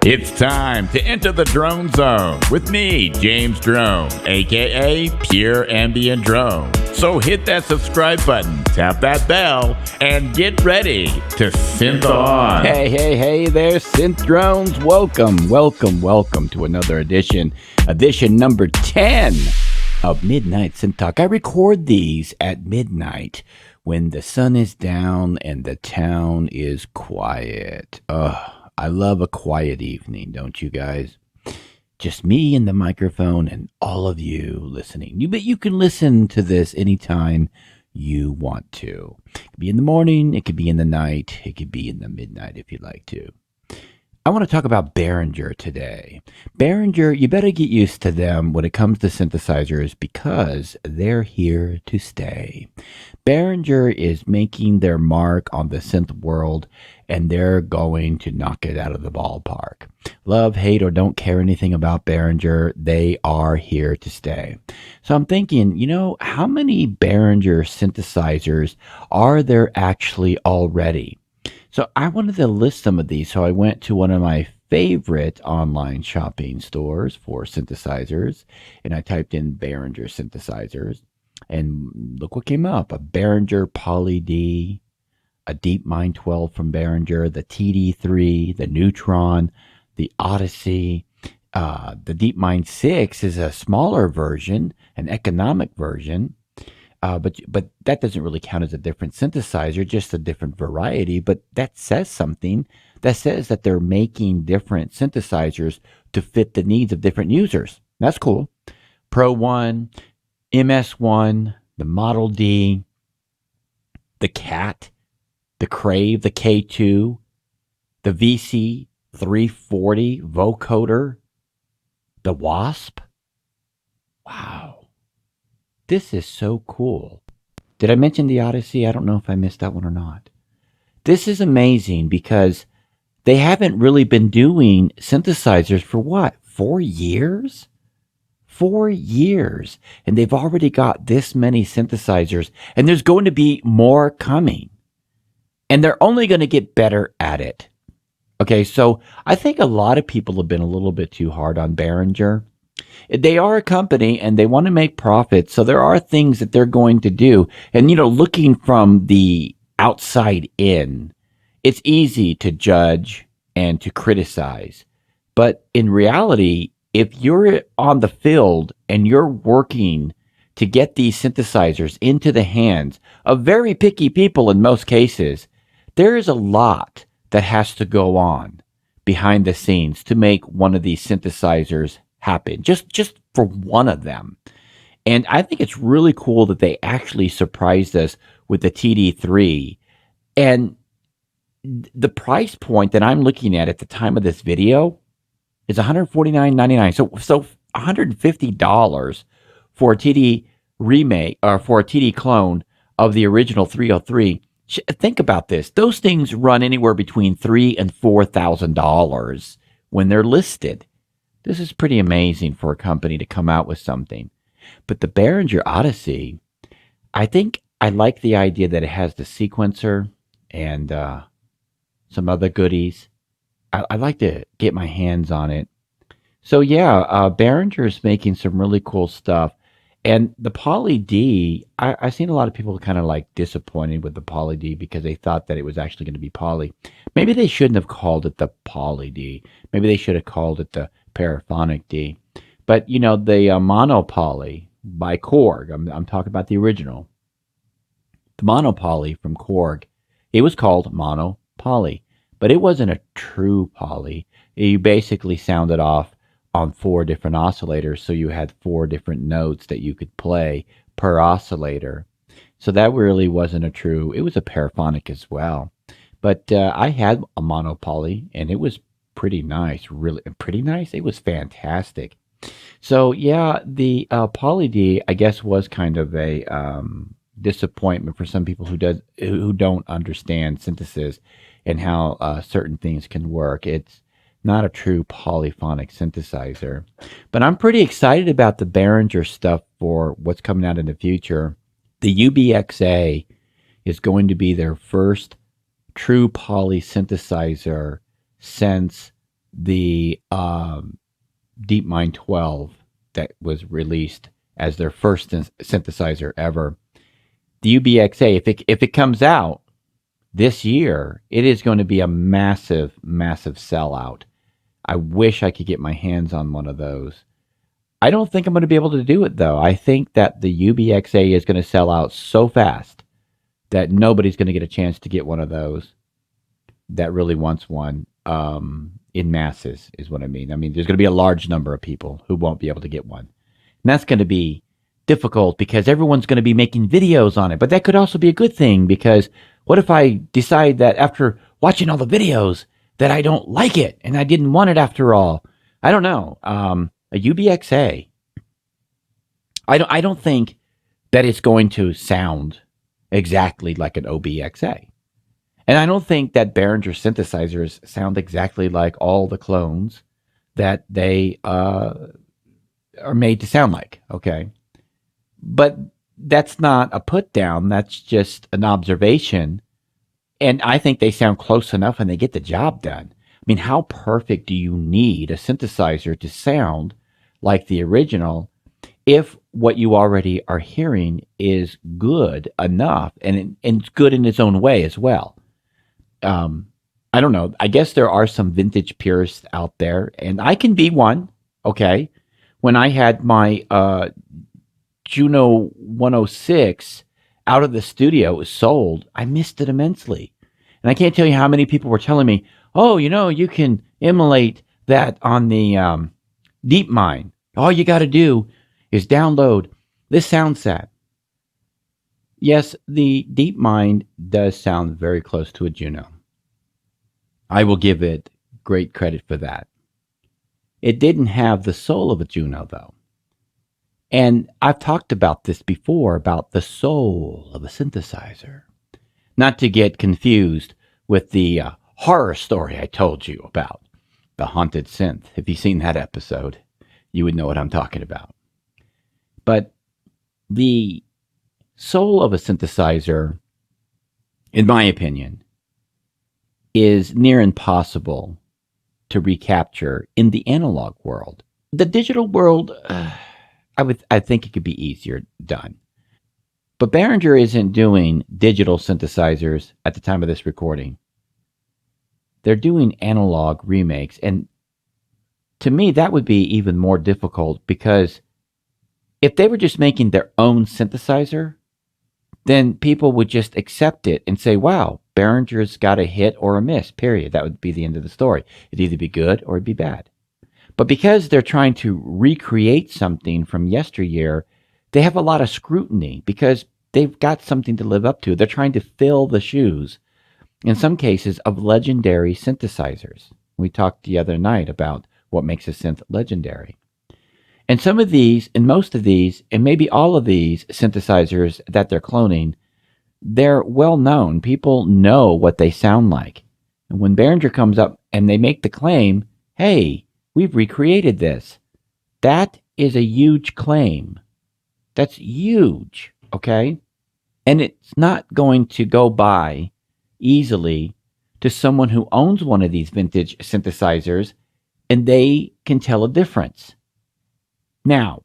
It's time to enter the drone zone with me, James Drone, aka Pure Ambient Drone. So hit that subscribe button, tap that bell, and get ready to synth on. Hey there, synth drones. Welcome to another edition number 10 of Midnight Synth Talk. I record these at midnight when the sun is down and the town is quiet. I love a quiet evening, don't you guys? Just me and the microphone and all of you listening. But you can listen to this anytime you want to. It could be in the morning, it could be in the night, it could be in the midnight if you'd like to. I want to talk about Behringer today. Behringer, you better get used to them when it comes to synthesizers because they're here to stay. Behringer is making their mark on the synth world and they're going to knock it out of the ballpark. Love, hate, or don't care anything about Behringer, they are here to stay. So I'm thinking, how many Behringer synthesizers are there actually already? So I wanted to list some of these. So I went to one of my favorite online shopping stores for synthesizers, and I typed in Behringer synthesizers, and look what came up: a Behringer Poly D, a DeepMind 12 from Behringer, the TD3, the Neutron, the Odyssey. The DeepMind 6 is a smaller version, an economic version. But that doesn't really count as a different synthesizer, just a different variety. But that says something. That says that they're making different synthesizers to fit the needs of different users. That's cool. Pro 1, MS1, the Model D, the CAT, the Crave, the K2, the VC340 vocoder, the Wasp. Wow. This is so cool. Did I mention the Odyssey? I don't know if I missed that one or not. This is amazing because they haven't really been doing synthesizers for what? 4 years? 4 years. And they've already got this many synthesizers. And there's going to be more coming. And they're only going to get better at it. Okay, so I think a lot of people have been a little bit too hard on Behringer. They are a company and they want to make profits. So there are things that they're going to do. And, looking from the outside in, it's easy to judge and to criticize. But in reality, if you're on the field and you're working to get these synthesizers into the hands of very picky people in most cases, there is a lot that has to go on behind the scenes to make one of these synthesizers happen, just for one of them. And I think it's really cool that they actually surprised us with the TD3. And the price point that I'm looking at the time of this video is $149.99. So $150 for a TD remake or for a TD clone of the original 303. Think about this. Those things run anywhere between $3,000 and $4,000 when they're listed. This is pretty amazing for a company to come out with something. But the Behringer Odyssey, I think I like the idea that it has the sequencer and some other goodies. I'd like to get my hands on it. So yeah, Behringer is making some really cool stuff. And the Poly D, I've seen a lot of people kind of like disappointed with the Poly D because they thought that it was actually going to be Poly. Maybe they shouldn't have called it the Poly D. Maybe they should have called it the Paraphonic D. But the Mono Poly by Korg, I'm talking about the original. The Mono Poly from Korg, it was called Mono Poly, but it wasn't a true Poly. You basically sounded off on 4 different oscillators, so you had 4 different notes that you could play per oscillator. So that really wasn't a true, it was a paraphonic as well. But I had a Mono Poly, and it was pretty nice, really pretty nice. It was fantastic. So yeah, the Poly D, I guess, was kind of a disappointment for some people who don't understand synthesis and how certain things can work. It's not a true polyphonic synthesizer. But I'm pretty excited about the Behringer stuff for what's coming out in the future. The UBXA is going to be their first true poly synthesizer since the DeepMind 12 that was released as their first synthesizer ever. The UBXA, if it comes out this year, it is going to be a massive, massive sellout. I wish I could get my hands on one of those. I don't think I'm going to be able to do it though. I think that the UBXA is going to sell out so fast that nobody's going to get a chance to get one of those that really wants one in masses, is what I mean. I mean, there's going to be a large number of people who won't be able to get one. And that's going to be difficult because everyone's going to be making videos on it. But that could also be a good thing because what if I decide that after watching all the videos that I don't like it and I didn't want it after all? I don't know. A UBXA, I don't think that it's going to sound exactly like an OBXA. And I don't think that Behringer synthesizers sound exactly like all the clones that they are made to sound like, okay? But that's not a put down, that's just an observation. And I think they sound close enough and they get the job done. I mean, how perfect do you need a synthesizer to sound like the original if what you already are hearing is good enough and it's good in its own way as well? I don't know. I guess there are some vintage purists out there, and I can be one. Okay. When I had my Juno 106 out of the studio, it was sold. I missed it immensely. And I can't tell you how many people were telling me, oh, you can emulate that on the DeepMind. All you got to do is download this sound set. Yes, the DeepMind does sound very close to a Juno. I will give it great credit for that. It didn't have the soul of a Juno, though. And I've talked about this before, about the soul of a synthesizer. Not to get confused with the horror story I told you about, the haunted synth. If you've seen that episode, you would know what I'm talking about. But the soul of a synthesizer, in my opinion, is near impossible to recapture in the analog world. The digital world, I think it could be easier done. But Behringer isn't doing digital synthesizers at the time of this recording. They're doing analog remakes. And to me, that would be even more difficult because if they were just making their own synthesizer, then people would just accept it and say, wow, Behringer's got a hit or a miss, period. That would be the end of the story. It'd either be good or it'd be bad. But because they're trying to recreate something from yesteryear, they have a lot of scrutiny because they've got something to live up to. They're trying to fill the shoes, in some cases, of legendary synthesizers. We talked the other night about what makes a synth legendary. And some of these, and most of these, and maybe all of these synthesizers that they're cloning, they're well known. People know what they sound like. And when Behringer comes up and they make the claim, hey, we've recreated this, that is a huge claim. That's huge, okay? And it's not going to go by easily to someone who owns one of these vintage synthesizers and they can tell a difference. Now,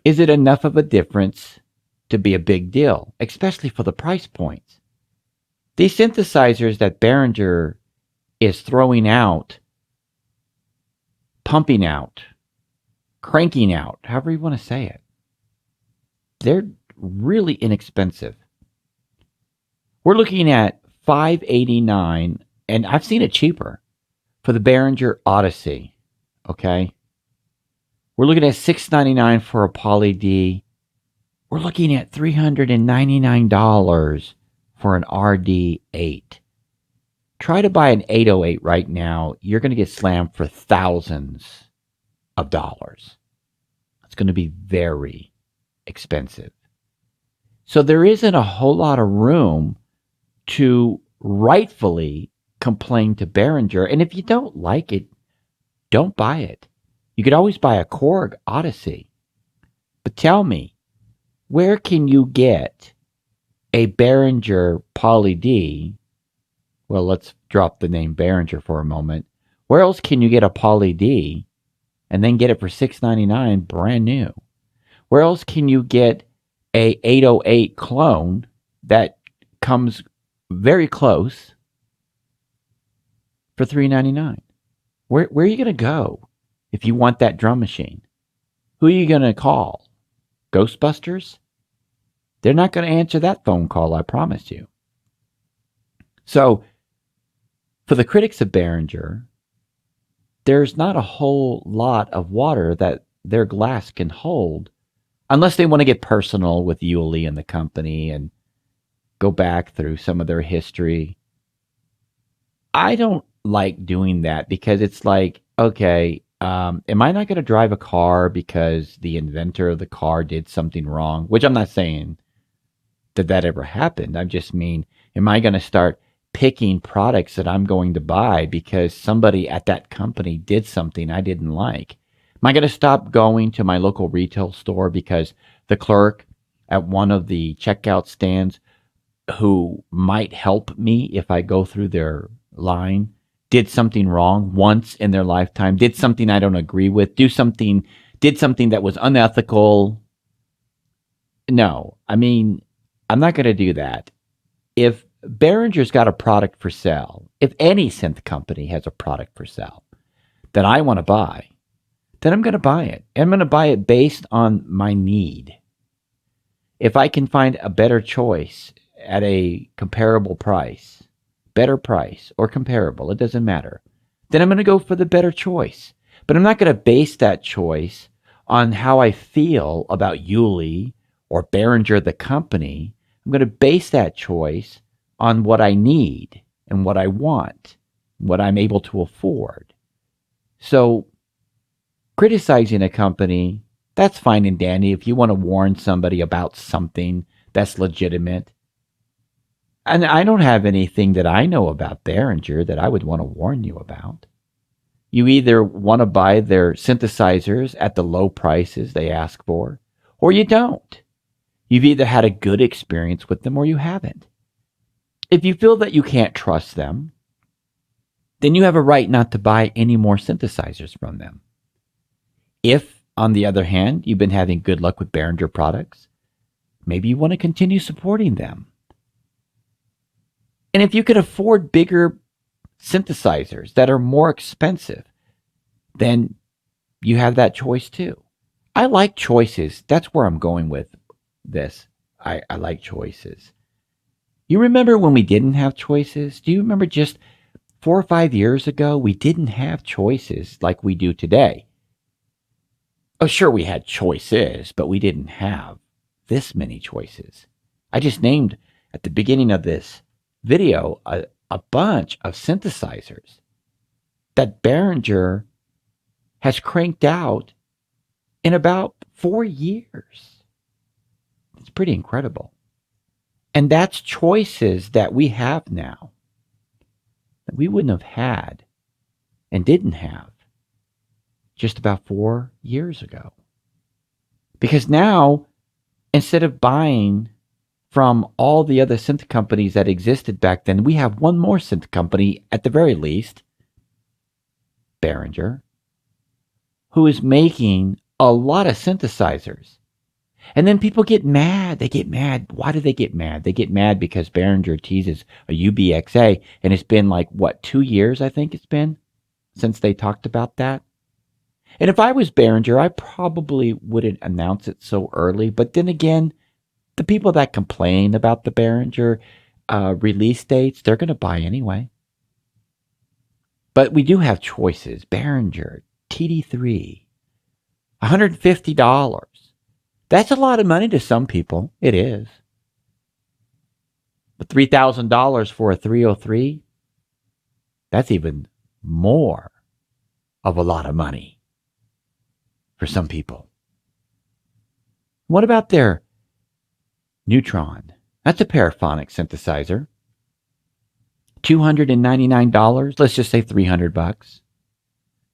is it enough of a difference to be a big deal, especially for the price points? These synthesizers that Behringer is throwing out, pumping out, cranking out, however you want to say it, they're really inexpensive. We're looking at $589, and I've seen it cheaper for the Behringer Odyssey, okay? We're looking at $699 for a Poly D. We're looking at $399 for an RD8. Try to buy an 808 right now. You're going to get slammed for thousands of dollars. It's going to be very expensive. So there isn't a whole lot of room to rightfully complain to Behringer. And if you don't like it, don't buy it. You could always buy a Korg Odyssey. But tell me, where can you get a Behringer Poly D? Well, let's drop the name Behringer for a moment. Where else can you get a Poly D and then get it for $699 brand new? Where else can you get a 808 clone that comes very close for $399? Where are you going to go if you want that drum machine? Who are you going to call? Ghostbusters? They're not going to answer that phone call, I promise you. So, for the critics of Behringer, there's not a whole lot of water that their glass can hold unless they want to get personal with Yuli and the company and go back through some of their history. I don't like doing that because it's like, okay, am I not going to drive a car because the inventor of the car did something wrong? Which I'm not saying that ever happened. I just mean, am I going to start picking products that I'm going to buy because somebody at that company did something I didn't like? Am I going to stop going to my local retail store because the clerk at one of the checkout stands who might help me if I go through their line did something wrong once in their lifetime, did something I don't agree with, did something that was unethical? No, I mean, I'm not going to do that. If Behringer's got a product for sale, if any synth company has a product for sale that I want to buy, then I'm going to buy it. And I'm going to buy it based on my need. If I can find a better choice at a comparable price, better price or comparable, it doesn't matter, then I'm going to go for the better choice. But I'm not going to base that choice on how I feel about Yuli or Behringer, the company. I'm going to base that choice on what I need and what I want, what I'm able to afford. So criticizing a company, that's fine and dandy if you want to warn somebody about something that's legitimate. And I don't have anything that I know about Behringer that I would want to warn you about. You either want to buy their synthesizers at the low prices they ask for, or you don't. You've either had a good experience with them or you haven't. If you feel that you can't trust them, then you have a right not to buy any more synthesizers from them. If, on the other hand, you've been having good luck with Behringer products, maybe you want to continue supporting them. And if you can afford bigger synthesizers that are more expensive, then you have that choice too. I like choices. That's where I'm going with this. I like choices. You remember when we didn't have choices? Do you remember just 4 or 5 years ago, we didn't have choices like we do today? Oh, sure, we had choices, but we didn't have this many choices. I just named at the beginning of this video a bunch of synthesizers that Behringer has cranked out in about 4 years. It's pretty incredible. And that's choices that we have now that we wouldn't have had and didn't have just about 4 years ago. Because now, instead of buying from all the other synth companies that existed back then, we have one more synth company, at the very least, Behringer, who is making a lot of synthesizers. And then people get mad. They get mad. Why do they get mad? They get mad because Behringer teases a UBXA, and it's been like, 2 years, I think it's been, since they talked about that. And if I was Behringer, I probably wouldn't announce it so early. But then again, the people that complain about the Behringer release dates, they're going to buy anyway. But we do have choices. Behringer, TD3, $150. That's a lot of money to some people. It is. But $3,000 for a 303, that's even more of a lot of money for some people. What about their Neutron? That's a paraphonic synthesizer. $299. Let's just say $300.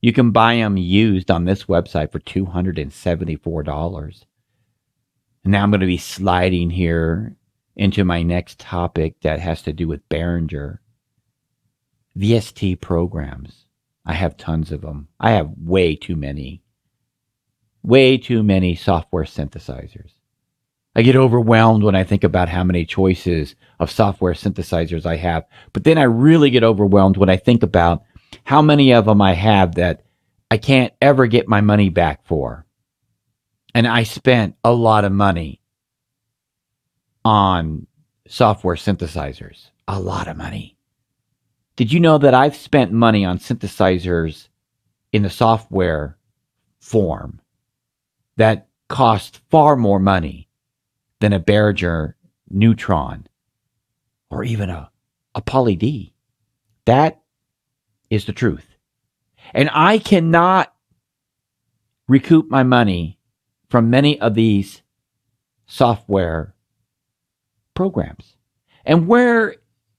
You can buy them used on this website for $274. And now I'm going to be sliding here into my next topic that has to do with Behringer. VST programs. I have tons of them. I have way too many software synthesizers. I get overwhelmed when I think about how many choices of software synthesizers I have. But then I really get overwhelmed when I think about how many of them I have that I can't ever get my money back for. And I spent a lot of money on software synthesizers. A lot of money. Did you know that I've spent money on synthesizers in the software form that cost far more money than a Behringer Neutron or even a Poly D? That is the truth. And I cannot recoup my money from many of these software programs. And where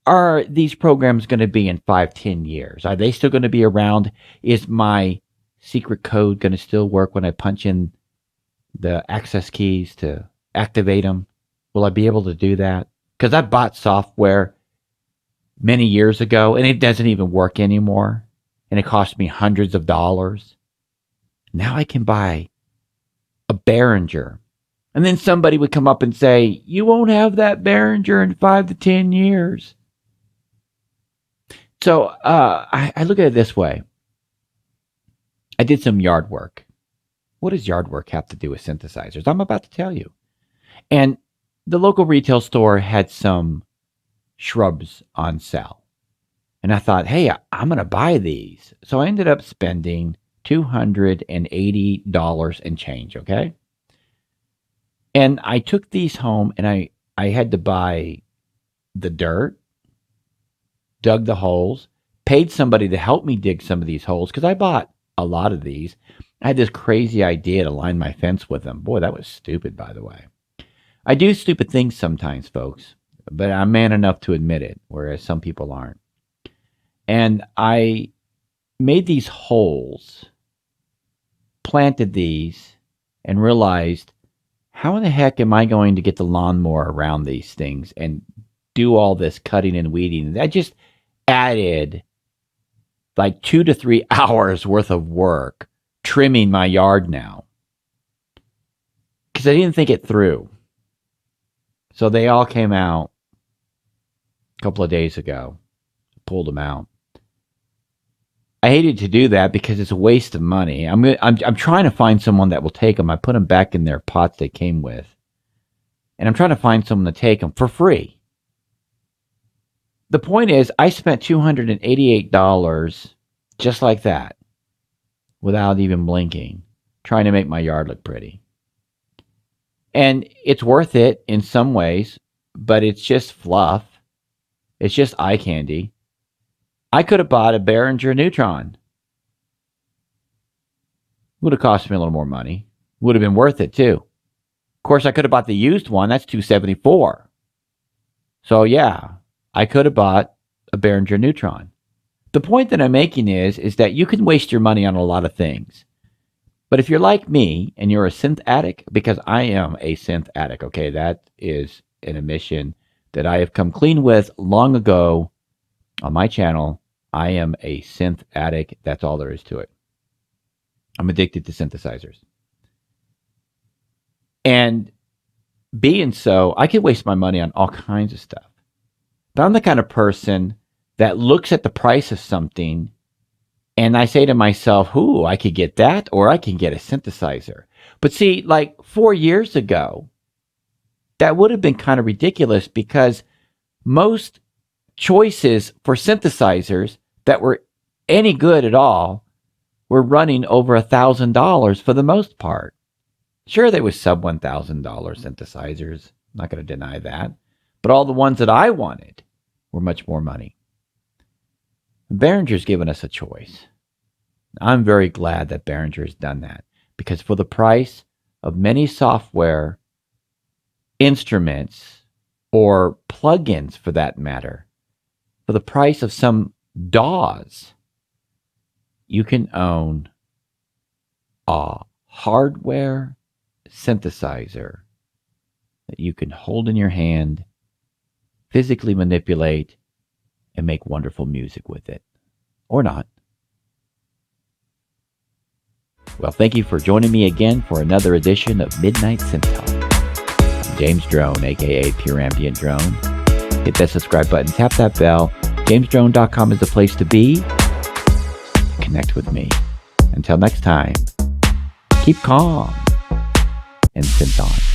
are these programs going to be in 5-10 years? Are they still going to be around? Is my secret code going to still work when I punch in the access keys to activate them? Will I be able to do that? Because I bought software many years ago and it doesn't even work anymore. And it cost me hundreds of dollars. Now I can buy a Behringer. And then somebody would come up and say, you won't have that Behringer in 5 to 10 years. So I look at it this way. I did some yard work. What does yard work have to do with synthesizers? I'm about to tell you. And the local retail store had some shrubs on sale. And I thought, hey, I'm going to buy these. So I ended up spending $280 and change, okay? And I took these home and I had to buy the dirt, dug the holes, paid somebody to help me dig some of these holes because I bought a lot of these. I had this crazy idea to line my fence with them. Boy, that was stupid, by the way. I do stupid things sometimes, folks, but I'm man enough to admit it, whereas some people aren't. And I made these holes, planted these, and realized, how in the heck am I going to get the lawnmower around these things and do all this cutting and weeding? That just added like 2 to 3 hours worth of work trimming my yard now because I didn't think it through. So they all came out a couple of days ago. Pulled them out. I hated to do that because it's a waste of money. I'm trying to find someone that will take them. I put them back in their pots they came with. And I'm trying to find someone to take them for free. The point is, I spent $288 just like that without even blinking, trying to make my yard look pretty. And it's worth it in some ways, but it's just fluff. It's just eye candy. I could have bought a Behringer Neutron. Would have cost me a little more money. Would have been worth it too. Of course, I could have bought the used one. That's $274. So yeah, I could have bought a Behringer Neutron. The point that I'm making is that you can waste your money on a lot of things. But if you're like me and you're a synth addict, because I am a synth addict, okay, that is an admission that I have come clean with long ago on my channel. I am a synth addict. That's all there is to it. I'm addicted to synthesizers. And being so, I could waste my money on all kinds of stuff. But I'm the kind of person that looks at the price of something and I say to myself, ooh, I could get that or I can get a synthesizer. But see, like 4 years ago, that would have been kind of ridiculous because most choices for synthesizers that were any good at all were running over $1,000 for the most part. Sure, there was sub $1,000 synthesizers. I'm not going to deny that. But all the ones that I wanted were much more money. Behringer's given us a choice. I'm very glad that Behringer has done that because for the price of many software instruments or plugins for that matter, for the price of some DAWs, you can own a hardware synthesizer that you can hold in your hand, physically manipulate, and make wonderful music with it. Or not. Well, thank you for joining me again for another edition of Midnight Synth Talk. I'm James Drone, aka Pure Ambient Drone. Hit that subscribe button, tap that bell. JamesDrone.com is the place to be. Connect with me. Until next time, keep calm and synth on.